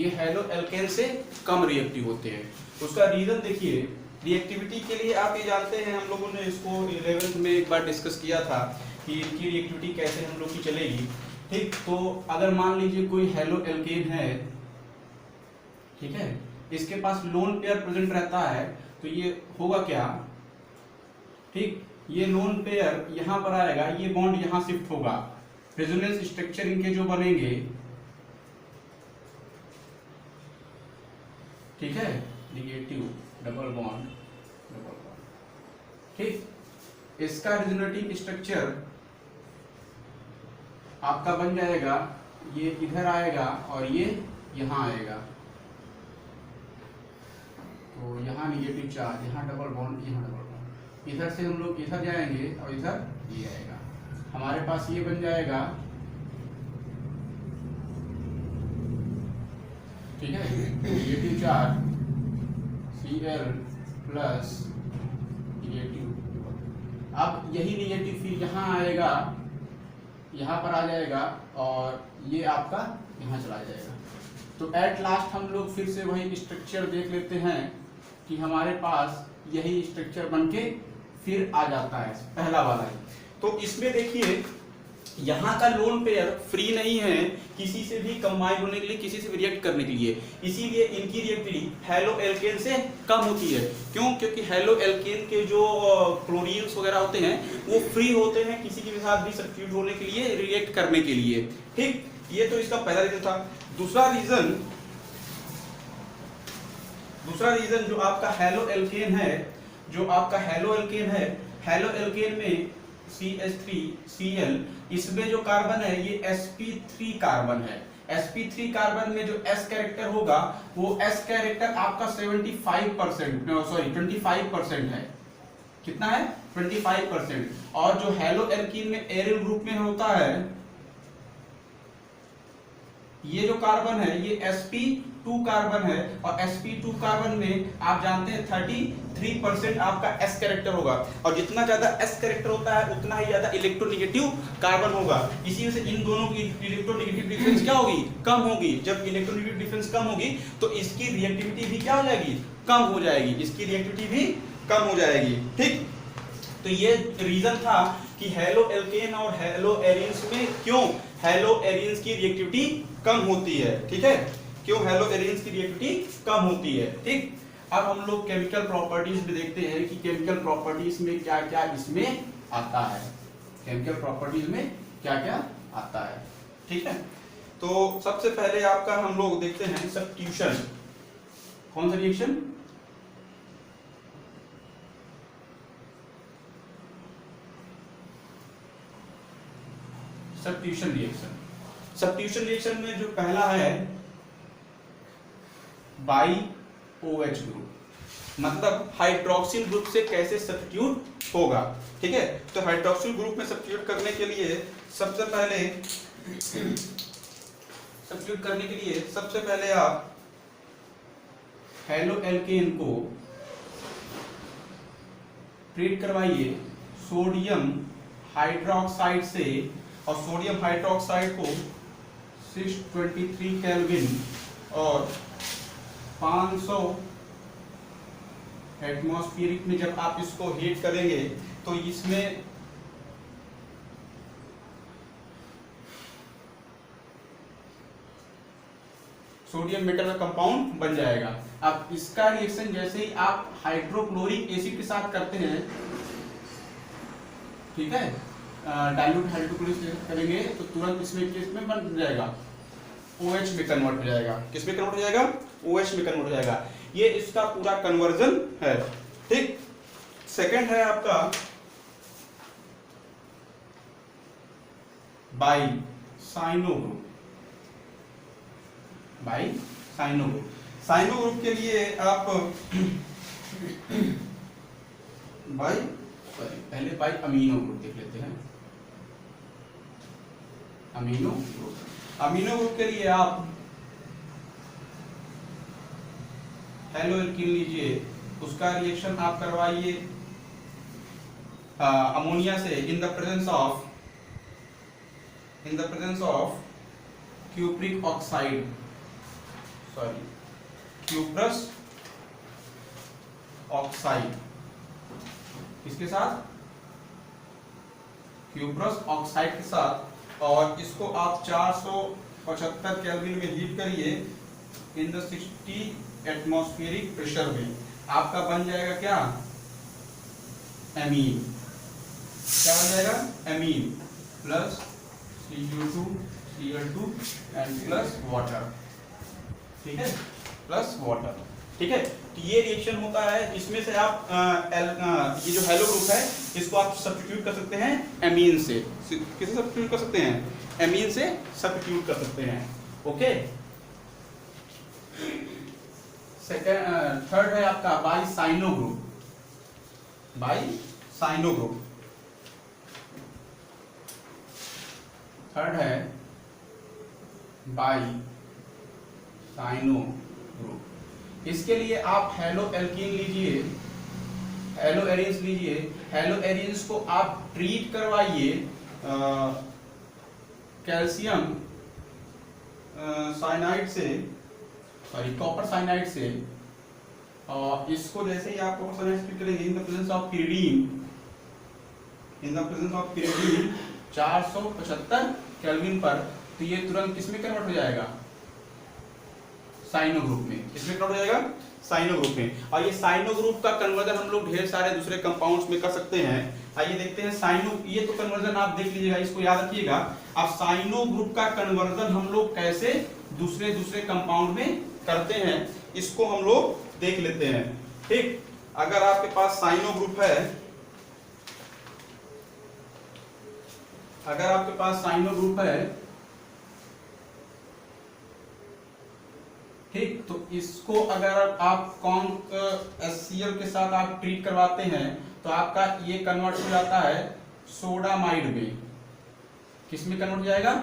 ये halo alkane से कम reactive होते हैं। उसका रीजन देखिए, रिएक्टिविटी के लिए आप ये जानते हैं, हम लोगों ने इसको 11th में एक बार डिस्कस किया था कि इनकी रिएक्टिविटी कैसे हम लोग की चलेगी। ठीक, तो अगर मान लीजिए कोई हेलो एल्केन है, ठीक है, इसके पास लोन पेयर प्रेजेंट रहता है, तो ये होगा क्या, ठीक, ये लोन पेयर यहां पर आएगा, ये बॉन्ड यहां शिफ्ट होगा, रेजोनेंस स्ट्रक्चर इनके जो बनेंगे, ठीक है, निगेटिव डबल बॉन्ड, ठीक, इसका रेजोनेटिंग स्ट्रक्चर आपका बन जाएगा, ये इधर आएगा और ये यहां आएगा, तो यहाँ निगेटिव चार्ज, यहाँ डबल बॉन्ड, यहाँ डबल बॉन्ड, इधर से हम लोग इधर जाएंगे और इधर ये आएगा, हमारे पास ये बन जाएगा, ठीक है, negative charge Cl plus negative. अब यही निगेटिव फिर यहाँ आएगा, यहाँ पर आ जाएगा और ये आपका यहाँ चला जाएगा। तो एट लास्ट हम लोग फिर से वही स्ट्रक्चर देख लेते हैं कि हमारे पास यही स्ट्रक्चर बनके फिर आ जाता है, पहला वाला ही। तो इसमें देखिए यहाँ का लोन पेयर फ्री नहीं है किसी से भी कंबाइन होने के लिए, किसी से भी रिएक्ट करने के लिए, इसीलिए इनकी रिएक्टिविटी हेलो एल्केन से कम होती है। क्यों? क्योंकि हेलो एल्केन के जो क्लोरीन्स वगैरह होते हैं वो फ्री होते हैं किसी के साथ भी सब्स्टिट्यूट होने के लिए, रिएक्ट करने के लिए। ठीक, ये तो इसका पहला रीजन था। दूसरा रीजन जो आपका हेलो एल्केन है, हेलो एल्केन में CH3Cl, इसमें जो कार्बन है ये sp3 कार्बन है। sp3 कार्बन में जो s कैरेक्टर होगा वो s कैरेक्टर आपका 25% है। कितना है? 25%। और जो हेलो एल्कीन में एरिल ग्रुप में होता है, ये जो कार्बन है ये sp2 कार्बन है, और sp2 कार्बन में आप जानते हैं 33% आपका s कैरेक्टर होगा, और जितना ज्यादा s कैरेक्टर होता है उतना ही ज्यादा इलेक्ट्रोनेगेटिव कार्बन होगा। इसी वजह से इन दोनों की इलेक्ट्रोनेगेटिव डिफरेंस क्या होगी? कम होगी। जब इलेक्ट्रोनेगेटिव डिफरेंस कम होगी तो इसकी रिएक्टिविटी भी क्या हो जाएगी? कम हो जाएगी, इसकी रिएक्टिविटी भी कम हो जाएगी। ठीक, तो ये रीजन था कि हेलो एल्केन और हेलो एरिन्स में क्यों हेलो एरिन्स की रिएक्टिविटी कम होती है। ठीक है, क्यों हेलो एरिन्स की रिएक्टिविटी कम होती है। ठीक, अब हम लोग केमिकल प्रॉपर्टीज में देखते हैं कि केमिकल प्रॉपर्टीज में क्या क्या इसमें आता है, केमिकल प्रॉपर्टीज में क्या क्या आता है। ठीक है, तो सबसे पहले आपका हम लोग देखते हैं सब्स्टिट्यूशन। कौन सा reaction? Substitution reaction. Substitution reaction में जो पहला है बाई OH ग्रुप, मतलब हाइड्रोक्सिल ग्रुप से कैसे सब्स्टिट्यूट होगा। ठीक है, तो हाइड्रोक्सिल ग्रुप में सब्स्टिट्यूट करने के लिए सबसे पहले आप हेलो एल्केन को ट्रीट करवाइए सोडियम हाइड्रोक्साइड से, और सोडियम हाइड्रोक्साइड को 623 केल्विन और 500 एटमॉस्फेरिक में जब आप इसको हीट करेंगे तो इसमें सोडियम मेटल का कंपाउंड बन जाएगा। अब इसका रिएक्शन जैसे ही आप हाइड्रोक्लोरिक एसिड के साथ करते हैं, ठीक है, डाइल्यूट हाइड्रोक्लोरिक एसिड करेंगे तो तुरंत इसमें किसमें बन जाएगा? OH में कन्वर्ट हो जाएगा। किस में कन्वर्ट हो जाएगा? OH में कन्वर्ट हो जाएगा। ये इसका पूरा कन्वर्जन है। ठीक, सेकंड है आपका by cyano group. By cyano group, cyano group के लिए आप पहले बाई अमीनो ग्रुप देख लेते हैं। अमीनो ग्रुप के लिए आप हेलो एल्कीन लीजिए, उसका रिएक्शन आप करवाइए अमोनिया से in the presence of cupric oxide, sorry cuprous oxide, किसके साथ, क्यूप्रस ऑक्साइड के साथ, और इसको आप 475 केल्विन में हीट करिए इन द 60 एटमॉस्फेरिक प्रेशर में, आपका बन जाएगा क्या, एमीन। क्या बन जाएगा, amine plus Cu2 Cl2 and plus water, ठीक है, प्लस वाटर, ठीक है। तो ये रिएक्शन होता है, इसमें से आप ये जो हेलो ग्रुप है इसको आप सब्स्टिट्यूट कर सकते हैं एमीन से, किससे सब्स्टिट्यूट कर सकते हैं, एमीन से सब्स्टिट्यूट कर सकते हैं, ओके। सेकंड थर्ड है आपका by cyano group, by cyano group, third है बाई साइनो ग्रुप। इसके लिए आप हेलो एल्कीन लीजिए, हेलो एरिन्स लीजिए, हेलो एरिन्स को आप ट्रीट करवाइए कैल्शियम साइनाइड से, सॉरी कॉपर साइनाइड से, और इसको जैसे ही आप कॉपर साइनाइड ट्रीट करेंगे इन the presence of pyridine, in the presence of pyridine 475 kelvin पर, तो ये तुरंत किसमें कन्वर्ट हो जाएगा, साइनो ग्रुप में, किसमें कन्वर्ट हो जाएगा, साइनो ग्रुप में। और ये साइनो ग्रुप का कन्वर्जन हम लोग ढेर सारे दूसरे कंपाउंड्स में कर सकते हैं। आइए देखते हैं साइनो, ये तो कन्वर्जन आप देख लीजिएगा, इसको याद रखिएगा। अब साइनो ग्रुप का कन्वर्जन हम लोग कैसे दूसरे दूसरे कंपाउंड में करते हैं, इसको हम लोग देख लेते हैं, ठीक। अगर आपके पास साइनो ग्रुप है, अगर आपके पास साइनो ग्रुप है, ठीक, तो इसको अगर आप कॉन्क HCl के साथ आप ट्रीट करवाते हैं तो आपका ये कन्वर्ट हो जाता है सोडामाइड में, किसमें कन्वर्ट हो जाएगा,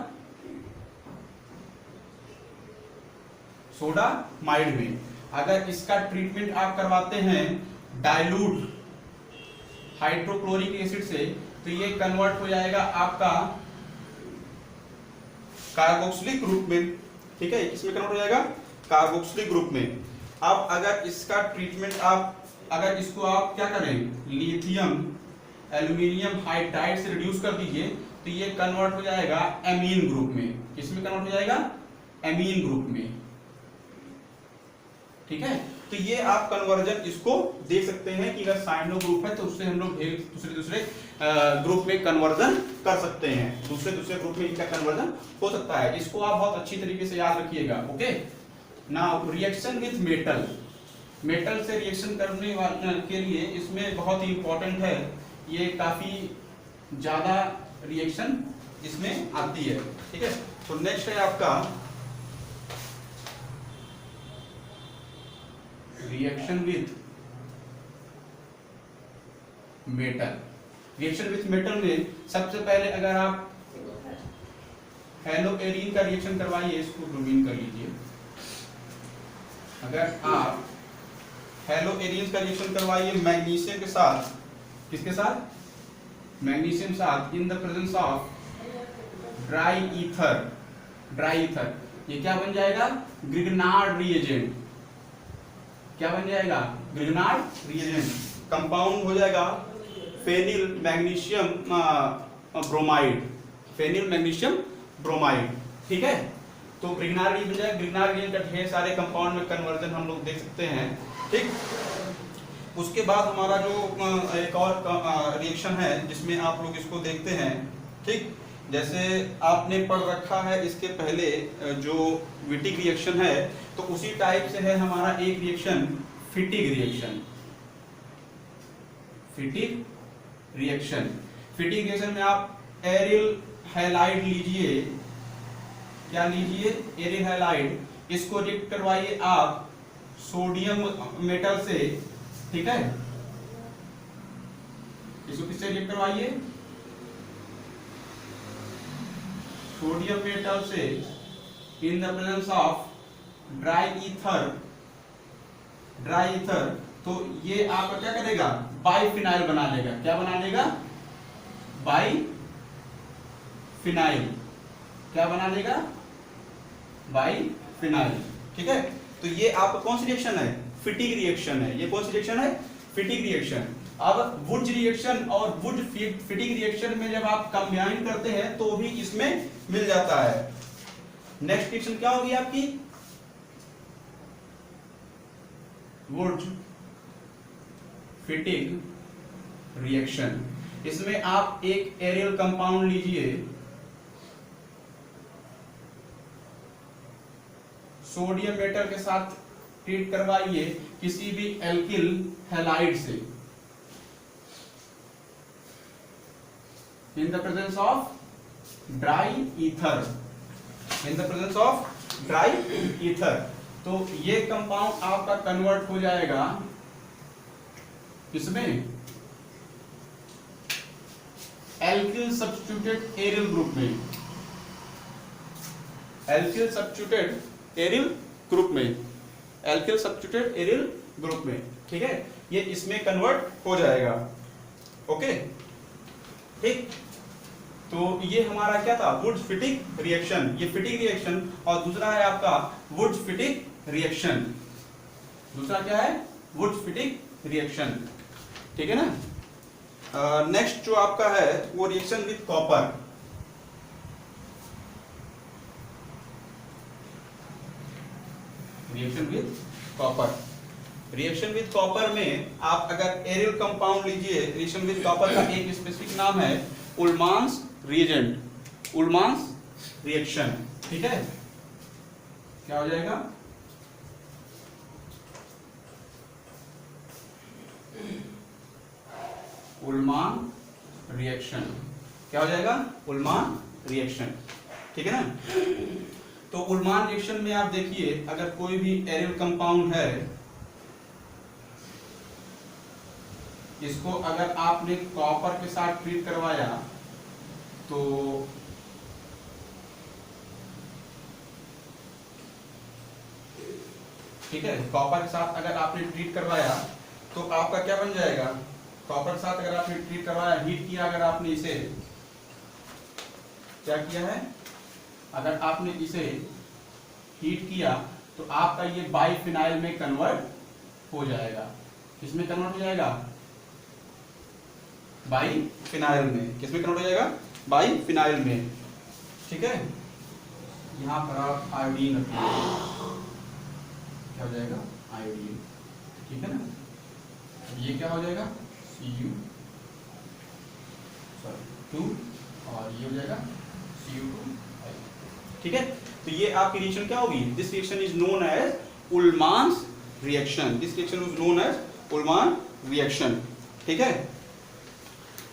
सोडामाइड में। अगर इसका ट्रीटमेंट आप करवाते हैं डाइल्यूट हाइड्रोक्लोरिक एसिड से तो ये कन्वर्ट हो जाएगा आपका कार्बोक्सिलिक ग्रुप में, ठीक है, किसमें कन्वर्ट हो जाएगा, कार्बोक्सिलिक ग्रुप में। अब अगर इसका ट्रीटमेंट आप, अगर इसको आप क्या करें, लिथियम एल्यूमिनियम हाइड्राइड से रिड्यूस कर दीजिए तो ये कन्वर्ट हो जाएगा एमीन ग्रुप में, किसमें कन्वर्ट हो जाएगा, एमीन ग्रुप में, ठीक है। तो ये आप कन्वर्जन इसको देख सकते हैं कि अगर साइनो ग्रुप है तो उससे हम लोग दूसरे दूसरे ग्रुप में कन्वर्जन कर सकते हैं, दूसरे दूसरे ग्रुप में इनका कन्वर्जन हो सकता है। इसको आप बहुत अच्छी तरीके से याद रखिएगा, okay. Now reaction with metal, metal से रिएक्शन करने के लिए इसमें बहुत ही इंपॉर्टेंट है, ये काफी ज्यादा रिएक्शन इसमें आती है, ठीक है। तो नेक्स्ट है आपका reaction with metal. Reaction with metal में सबसे पहले अगर आप हेलो एरीन का रिएक्शन करवाइए, इसको ब्रोमीन कर लीजिए। अगर आप हेलो एरीन का रिएक्शन करवाइए मैग्नीशियम के साथ, किसके साथ, मैग्नीशियम साथ, इन the presence of dry ether, dry ether, ये क्या बन जाएगा, ग्रिग्नार्ड रिएजेंट, क्या बन जाएगा, ग्रिग्नार्ड रिएजेंट। कंपाउंड हो जाएगा phenyl magnesium bromide, phenyl magnesium bromide, ठीक है। तो ग्रिग्नार्ड रिएजेंट बन जाएगा, ग्रिग्नार्ड रिएजेंट का ढेर सारे कंपाउंड में कन्वर्जन हम लोग देख सकते हैं, ठीक। उसके बाद हमारा जो एक और रिएक्शन है जिसमें आप लोग इसको देखते हैं, ठीक, जैसे आपने पढ़ रखा है इसके पहले जो विटिक रिएक्शन है, तो उसी टाइप से है हमारा एक रिएक्शन फिटिक रिएक्शन, फिटिक रिएक्शन। फिटिक रिएक्शन में आप एरिल हैलाइड लीजिए, क्या लीजिए, एरिल हैलाइड, इसको रिएक्ट करवाइए आप सोडियम मेटल से, ठीक है, इसको किससे रिएक्ट करवाइए, सोडियम मेटल से, in the presence of dry ether, dry ether, तो ये आपका क्या करेगा, बाइफिनाइल बना लेगा, क्या बना लेगा, बाइफिनाइल, क्या बना लेगा, बाइफिनाइल, ठीक है। तो ये आपका कौन सी रिएक्शन है? फिटिग रिएक्शन है। ये कौन सी रिएक्शन है? फिटिग रिएक्शन। अब वुड्स रिएक्शन और वुड फिटिग रिएक्शन में जब आप कंबाइन करते हैं तो भी इसमें मिल जाता है। नेक्स्ट रिएक्शन क्या होगी आपकी? वुड फिटिग रिएक्शन। इसमें आप एक एरियल कंपाउंड लीजिए, सोडियम मेटल के साथ ट्रीट करवाइए किसी भी एल्किल हैलाइड से, in the presence of dry ether, in the presence of dry ether. तो ये कंपाउंड आपका कन्वर्ट हो जाएगा किसमें? एल्किल सब्स्टिट्यूटेड एरियल ग्रुप में, एल्किल सब्स्टिट्यूटेड एरियल ग्रुप में, एल्किल सब्स्टिट्यूटेड एरियल ग्रुप में। ठीक है, ये इसमें कन्वर्ट हो जाएगा। ओके, ठीक। तो ये हमारा क्या था? वुड फिटिग रिएक्शन। ये फिटिग रिएक्शन, और दूसरा है आपका वुड फिटिग रिएक्शन। दूसरा क्या है? वुड फिटिग रिएक्शन। ठीक है ना। नेक्स्ट जो आपका है वो reaction with copper. Reaction with copper, reaction with copper में आप अगर एरियल कंपाउंड लीजिए, रिएक्शन विद कॉपर का एक स्पेसिफिक नाम है उल्मान्स रिएजेंट, उल्मान्स रिएक्शन। ठीक है, क्या हो जाएगा? उल्मान रिएक्शन। क्या हो जाएगा? उल्मान रिएक्शन। ठीक है ना। तो उल्मान रिएक्शन में आप देखिए, अगर कोई भी एरियल कंपाउंड है, इसको अगर आपने कॉपर के साथ ट्रीट करवाया तो ठीक है, कॉपर के साथ अगर आपने ट्रीट करवाया तो आपका क्या बन जाएगा? कॉपर के साथ अगर आपने ट्रीट करवाया, हीट किया, अगर आपने इसे क्या किया है, अगर आपने इसे हीट किया तो आपका ये बाइफिनाइल में कन्वर्ट हो जाएगा। किसमें कन्वर्ट हो जाएगा? बाइफिनाइल में। किसमें कन्वर्ट हो जाएगा? बाइफिनाइल में। ठीक है, यहां पर आप आयोडीन रखिए, क्या हो जाएगा? आयोडीन। ठीक है ना। ये क्या हो जाएगा? Cu2, और ये हो जाएगा Cu2। ठीक है, तो ये आपकी रिएक्शन क्या होगी? This reaction is known as Ullmann's reaction. This reaction is known as Ullmann reaction. ठीक है,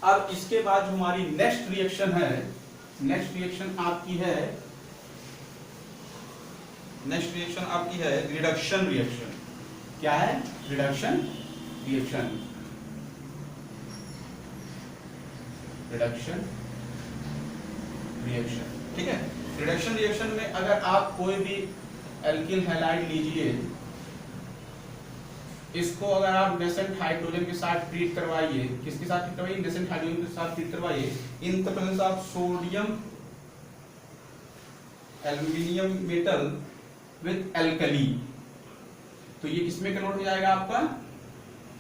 अब इसके बाद जो हमारी नेक्स्ट रिएक्शन है, नेक्स्ट रिएक्शन आपकी है, नेक्स्ट रिएक्शन आपकी है रिडक्शन रिएक्शन। क्या है? Reduction reaction. Reduction reaction. ठीक है, रिडक्शन रिएक्शन में अगर आप कोई भी एल्किल हैलाइड लीजिए, इसको अगर आप नेसेंट हाइड्रोजन के साथ ट्रीट करवाइए, किसके साथ ट्रीट करवाइए? नेसेंट हाइड्रोजन के साथ ट्रीट करवाइए, इन the presence of sodium aluminium metal with alkali, तो ये किसमें कन्वर्ट हो जाएगा? आपका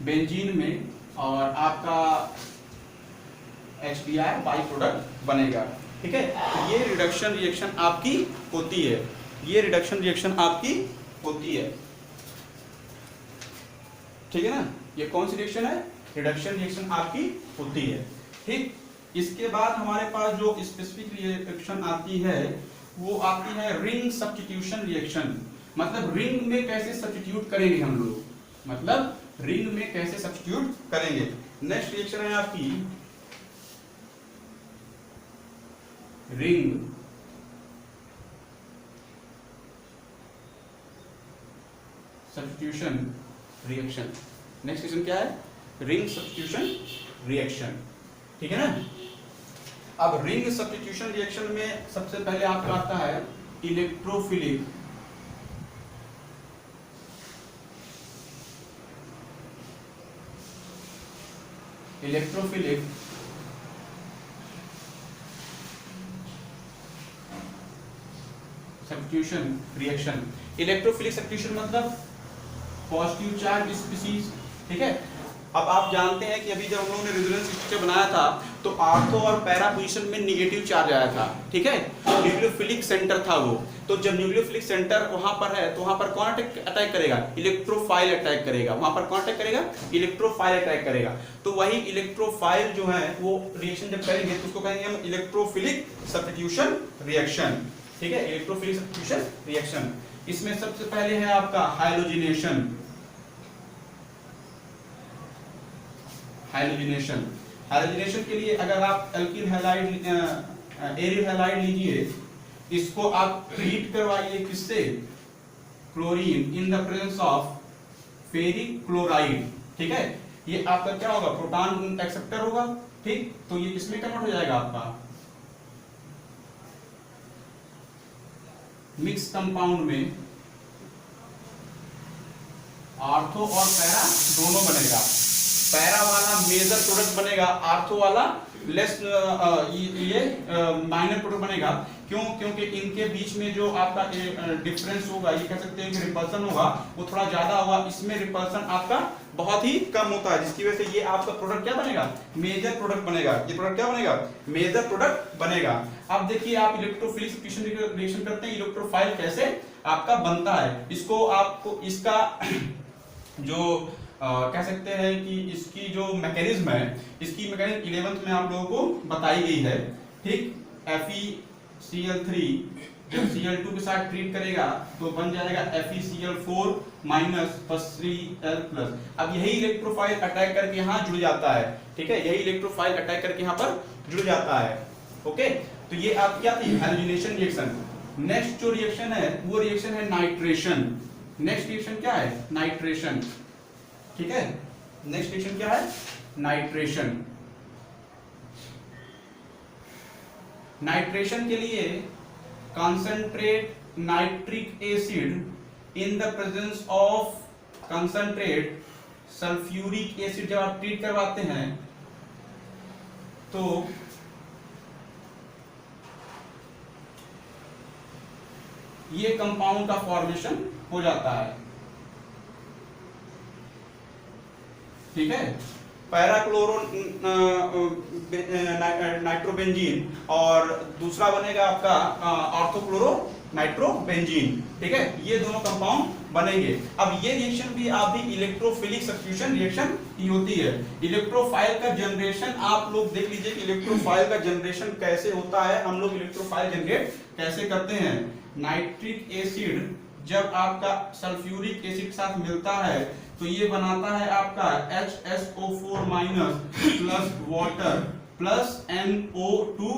बेंजीन में, और आपका HBr बाई प्रोडक्ट बनेगा। ठीक है, ये रिडक्शन रिएक्शन आपकी होती है, ये रिडक्शन रिएक्शन आपकी होती है। ठीक है ना। ये कौन सी रिएक्शन है? रिडक्शन रिएक्शन आपकी होती है। ठीक, इसके बाद हमारे पास जो स्पेसिफिक रिएक्शन आती है वो आती है रिंग सब्स्टिट्यूशन रिएक्शन। मतलब रिंग में कैसे सब्स्टिट्यूट करेंगे हम लोग, मतलब रिंग में कैसे सब्स्टिट्यूट करेंगे। नेक्स्ट रिएक्शन है आपकी ring substitution reaction. Next reaction क्या है? Ring substitution reaction. ठीक है ना। अब रिंग सब्स्टिट्यूशन रिएक्शन में सबसे पहले आपका आता है electrophilic, electrophilic substitution reaction. Electrophilic substitution मतलब पॉजिटिव चार्ज स्पीशीज, ठीक है। अब आप जानते हैं कि अभी जब हम लोगों ने रेजोनेंस स्ट्रक्चर बनाया था तो आर्थो और पैरा पोजीशन में नेगेटिव चार्ज आया था, ठीक है। न्यूक्लियोफिलिक सेंटर था वो, तो जब न्यूक्लियोफिलिक सेंटर वहां पर है तो वहां पर कौन अटैक करेगा? इलेक्ट्रोफाइल अटैक करेगा। वहां पर कौन अटैक करेगा? इलेक्ट्रोफाइल अटैक करेगा। तो वही इलेक्ट्रोफाइल जो है वो रिएक्शन जब करेंगे तो उसको कहेंगे हम इलेक्ट्रोफिलिक सब्स्टिट्यूशन रिएक्शन, ठीक है। Electrophilic substitution reaction. इसमें सबसे पहले है आपका हाइलोजिनेशन। हाइलोजिनेशन, हाइलोजिनेशन के लिए अगर आप एल्किल हैलाइड एरिल हैलाइड लीजिए, इसको आप ट्रीट करवाइए किससे? Chlorine in the presence of ferric chloride, ठीक है। ये आपका क्या होगा? प्रोटॉन एक्सेप्टर होगा, ठीक। तो ये किसमें कन्वर्ट हो जाएगा? आपका मिक्स कंपाउंड में आर्थो और पैरा दोनों बनेगा। पैरा वाला मेजर प्रोडक्ट बनेगा, आर्थो वाला लेस ये माइनर प्रोडक्ट बनेगा। क्यों? क्योंकि इनके बीच में जो आपका डिफरेंस होगा, ये कह सकते हैं कि रिपल्सन होगा, वो थोड़ा ज्यादा होगा। इसमें रिपल्सन आपका बहुत ही कम होता है, जिसकी वजह से ये आपका प्रोडक्ट क्या बनेगा? मेजर प्रोडक्ट बनेगा। ये प्रोडक्ट क्या बनेगा? मेजर प्रोडक्ट बनेगा। अब देखिए आप इलेक्ट्रोफिलिक सब्स्टिट्यूशन रिएक्शन करते हैं, इलेक्ट्रोफाइल कैसे आपका बनता है। इसको आपको इसका जो कह सकते हैं कि इसकी जो मैकेनिज्म है, इसकी मैकेनिज्म 11th में आप लोगों को बताई गई है, ठीक। FeCl3 जब Cl2 के साथ ट्रीट करेगा तो बन जाएगा FeCl4 माइनस 3L+। अब यही इलेक्ट्रोफाइल अटैक करके यहाँ जुड़ जाता है, ठीक है। यही इलेक्ट्रोफाइल अटैक करके यहाँ पर जुड़ जाता है, ओके। तो ये आप क्या थी? Halogenation reaction. नेक्स्ट जो रिएक्शन है वो रिएक्शन है नाइट्रेशन। नेक्स्ट रिएक्शन क्या है? नाइट्रेशन, ठीक है। नेक्स्ट रिएक्शन क्या है? नाइट्रेशन। नाइट्रेशन के लिए concentrate nitric acid in the presence of concentrate sulphuric acid जब आप ट्रीट करवाते हैं तो ये कंपाउंड का फॉर्मेशन हो जाता है, ठीक है। पैराक्लोरो नाइट्रोबेंजीन और दूसरा बनेगा आपका ऑर्थोक्लोरो नाइट्रोबेंजीन, ठीक है। ये दोनों कंपाउंड बनेंगे। अब ये रिएक्शन भी आप भी इलेक्ट्रोफिलिक सब्स्टिट्यूशन रिएक्शन ही होती है। इलेक्ट्रोफाइल का जनरेशन आप लोग देख लीजिए कि इलेक्ट्रोफाइल का जनरेशन कैसे होता है। हम लोग इलेक्ट्रोफाइल जनरेट कैसे करते हैं? नाइट्रिक एसिड जब आपका सल्फ्यूरिक एसिड के साथ मिलता है तो ये बनाता है आपका HSO4 minus plus water plus NO2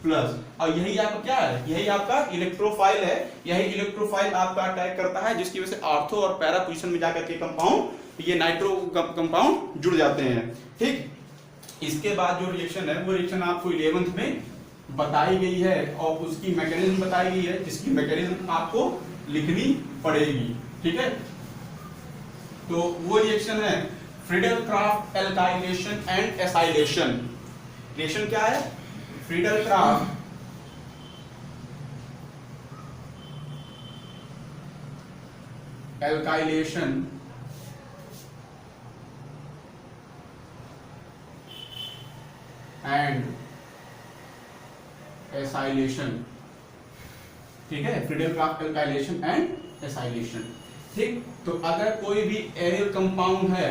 plus. और यही आपका क्या है? यही आपका इलेक्ट्रोफाइल है। यही इलेक्ट्रोफाइल आपका अटैक करता है, जिसकी वजह से आर्थो और पैरा पोजीशन में जाकर के कंपाउंड ये नाइट्रो कंपाउंड जुड़ जाते हैं, ठीक। इसके बाद जो रिएक्शन है वो रिएक्शन आपको 11th में बताई गई है और उसकी मैकेनिज्म बताई गई है, जिसकी मैकेनिज्म आपको लिखनी पड़ेगी, ठीक है। तो वो रिएक्शन है Friedel-Crafts alkylation and acylation. Reaction क्या है? फ्रीडल-क्राफ्ट एल्काइलेशन एंड एसाइलेशन, ठीक है। फ्रीडल-क्राफ्ट एल्काइलेशन एंड एसाइलेशन, ठीक। तो अगर कोई भी एरियल कंपाउंड है,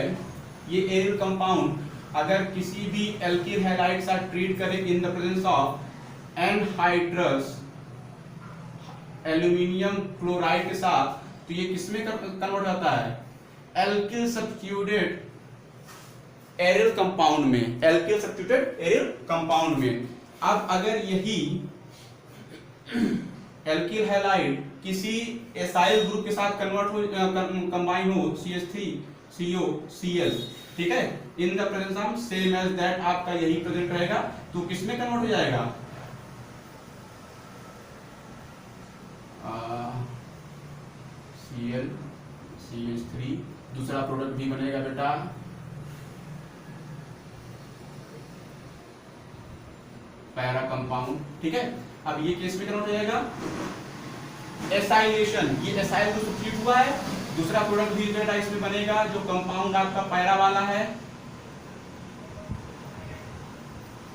ये एरियल कंपाउंड अगर किसी भी एल्किल हैलाइड के साथ ट्रीट करे in the presence of anhydrous aluminium chloride के साथ, तो ये किसमें कन्वर्ट होता है? एल्किल सब्स्टिट्यूटेड एरियल कंपाउंड में, एल्किल सब्स्टिट्यूटेड एरियल कंपाउंड में। अब अगर यही एल्किल हैलाइड किसी एसाइल ग्रुप के साथ कन्वर्ट हो कंबाइन हो CH3COCl, ठीक है, in the presence of same as that आपका यही प्रेजेंट रहेगा, तो किसमें कन्वर्ट हो जाएगा? Cl CH3, दूसरा प्रोडक्ट भी बनेगा बेटा पैरा कंपाउंड, ठीक है। अब ये केस में कन्वर्ट हो जाएगा एसाइलेशन, ये एसाइल तो सब्स्टिट्यूट हुआ है, दूसरा प्रोडक्ट भी बेटा इसमें बनेगा जो कंपाउंड आपका पैरा वाला है,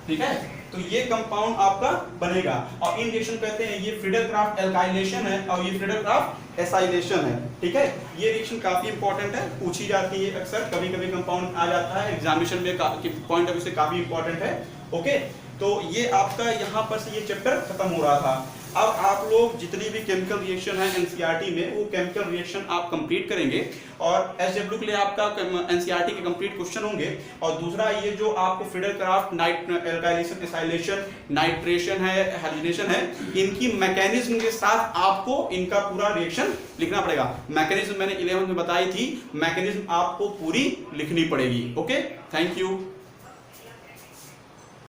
ठीक है। तो ये कंपाउंड आपका बनेगा और इन रिएक्शन कहते हैं ये फ्रीडल-क्राफ्ट एल्काइलेशन है और ये फ्रीडल-क्राफ्ट एसाइलेशन है, ठीक है। ये रिएक्शन काफी इंपॉर्टेंट है, पूछी जाती है अक्सर, कभी कभी कंपाउंड आ जाता है एग्जामिनेशन में, पॉइंट ऑफ व्यू से काफी इंपॉर्टेंट है। ओके, तो ये आपका यहाँ पर से ये चैप्टर खत्म हो रहा था। अब आप लोग जितनी भी केमिकल रिएक्शन है एनसीईआरटी में, वो केमिकल रिएक्शन आप कंप्लीट करेंगे और एसडब्ल्यू के लिए आपका एनसीईआरटी के कंप्लीट क्वेश्चन होंगे। और दूसरा ये जो आपको फ्रीडल-क्राफ्ट एल्काइलेशन, एसाइलेशन, नाइट्रेशन है, हैलोजिनेशन है, इनकी मैकेनिज्म के साथ आपको इनका पूरा रिएक्शन लिखना पड़ेगा। मैकेनिज्म मैंने 11th में बताई थी, मैकेनिज्म आपको पूरी लिखनी पड़ेगी। Okay, thank you.